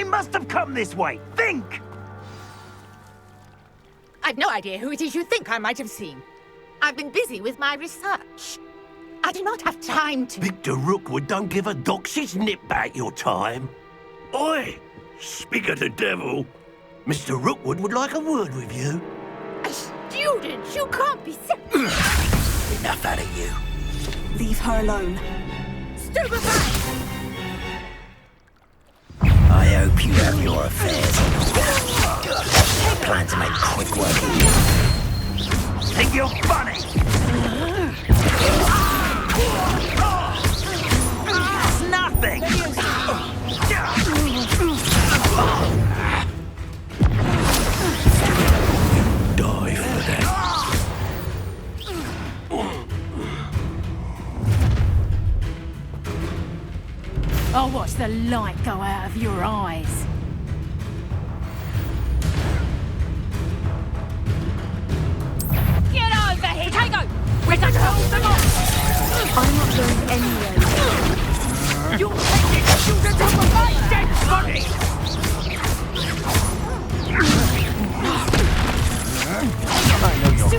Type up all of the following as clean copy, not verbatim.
They must have come this way. Think! I've no idea who it is you think I might have seen. I've been busy with my research. I do not have time to... Victor Rookwood don't give a doxy's nip back your time. Oi! Speak of the devil. Mr. Rookwood would like a word with you. A student? You can't be serious. Enough out of you. Leave her alone. Stupefy! I hope you have your affairs in order. I plan to make quick work of you. Think you're funny? It's nothing! Die for that. I'll watch the light go out of your eyes. Get over here! Tango! We're going to hold them off! I'm not going anywhere. You're taking children to my dead body! I know you're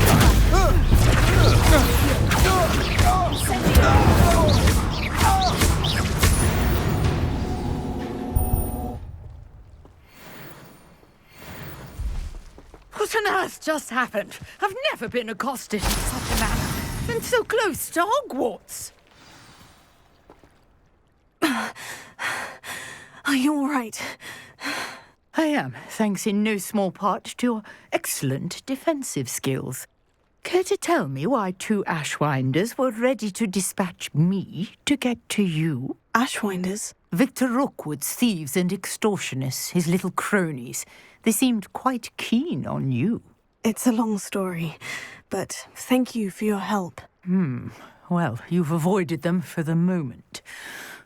What on earth just happened? I've never been accosted in such a manner. And so close to Hogwarts. Are you all right? I am, thanks in no small part to your excellent defensive skills. Care to tell me why 2 Ashwinders were ready to dispatch me to get to you? Ashwinders? Victor Rookwood's thieves and extortionists, his little cronies. They seemed quite keen on you. It's a long story, but thank you for your help. Well, you've avoided them for the moment.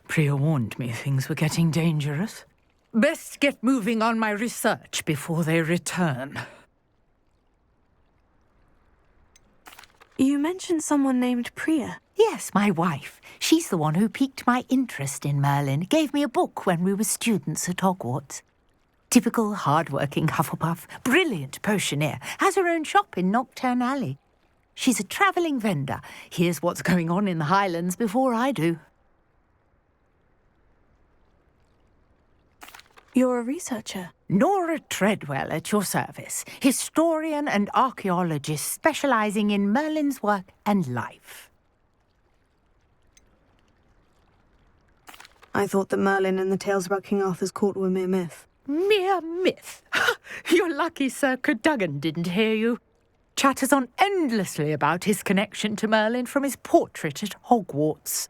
Priya warned me things were getting dangerous. Best get moving on my research before they return. You mentioned someone named Priya. Yes, my wife. She's the one who piqued my interest in Merlin. Gave me a book when we were students at Hogwarts. Typical hard-working Hufflepuff, brilliant potioneer, has her own shop in Knockturn Alley. She's a travelling vendor. Hears what's going on in the Highlands before I do. You're a researcher. Nora Treadwell at your service, historian and archaeologist specialising in Merlin's work and life. I thought that Merlin and the tales about King Arthur's court were mere myth. Mere myth? You're lucky Sir Cadogan didn't hear you. Chatters on endlessly about his connection to Merlin from his portrait at Hogwarts.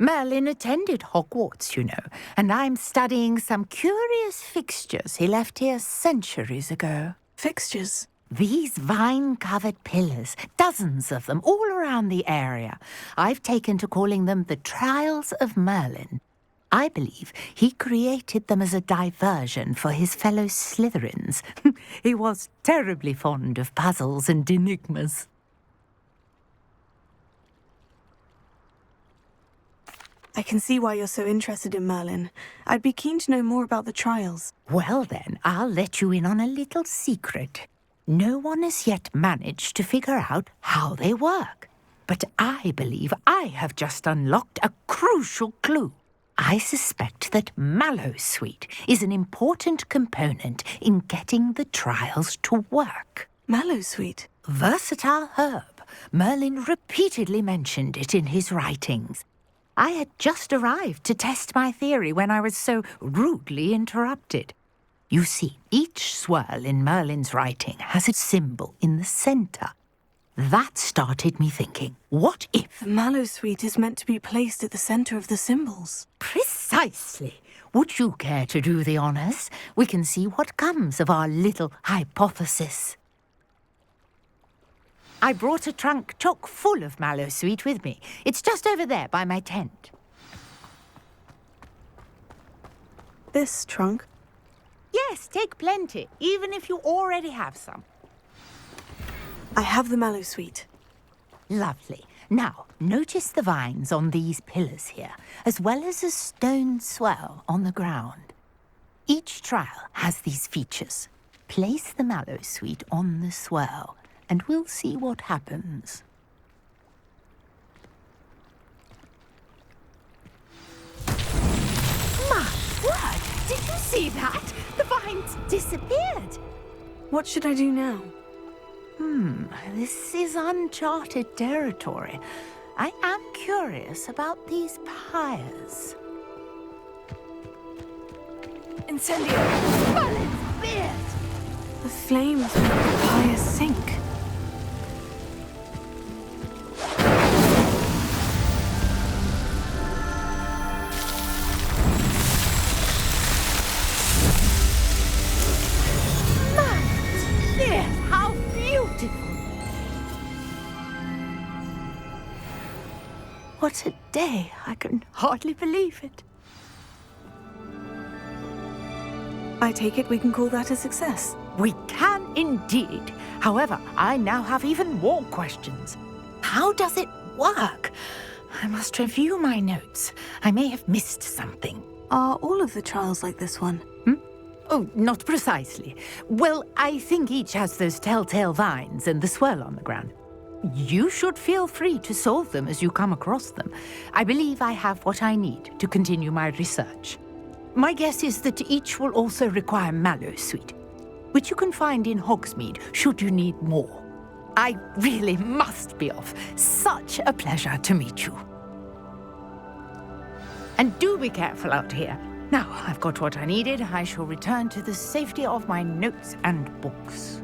Merlin attended Hogwarts, you know, and I'm studying some curious fixtures he left here centuries ago. Fixtures? These vine-covered pillars, dozens of them, all around the area. I've taken to calling them the Trials of Merlin. I believe he created them as a diversion for his fellow Slytherins. He was terribly fond of puzzles and enigmas. I can see why you're so interested in Merlin. I'd be keen to know more about the trials. Well then, I'll let you in on a little secret. No one has yet managed to figure out how they work. But I believe I have just unlocked a crucial clue. I suspect that Mallowsweet is an important component in getting the trials to work. Mallowsweet? Versatile herb. Merlin repeatedly mentioned it in his writings. I had just arrived to test my theory when I was so rudely interrupted. You see, each swirl in Merlin's writing has a symbol in the centre. That started me thinking, what if... The Mallowsweet is meant to be placed at the centre of the symbols. Precisely. Would you care to do the honours? We can see what comes of our little hypothesis. I brought a trunk chock full of Mallowsweet with me. It's just over there by my tent. This trunk? Yes, take plenty, even if you already have some. I have the Mallowsweet. Lovely. Now, notice the vines on these pillars here, as well as a stone swell on the ground. Each trial has these features. Place the mallow sweet on the swirl, and we'll see what happens. My word! Did you see that? The vines disappeared. What should I do now? This is uncharted territory. I am curious about these pyres. Incendio! Merlin's beard! The flames make the pyre sink. Merlin's beard! How beautiful! What a day! I can hardly believe it. I take it we can call that a success. We can indeed. However, I now have even more questions. How does it work? I must review my notes. I may have missed something. Are all of the trials like this one? Oh, not precisely. Well, I think each has those telltale vines and the swirl on the ground. You should feel free to solve them as you come across them. I believe I have what I need to continue my research. My guess is that each will also require mallow sweet, which you can find in Hogsmeade should you need more. I really must be off. Such a pleasure to meet you. And do be careful out here. Now I've got what I needed, I shall return to the safety of my notes and books.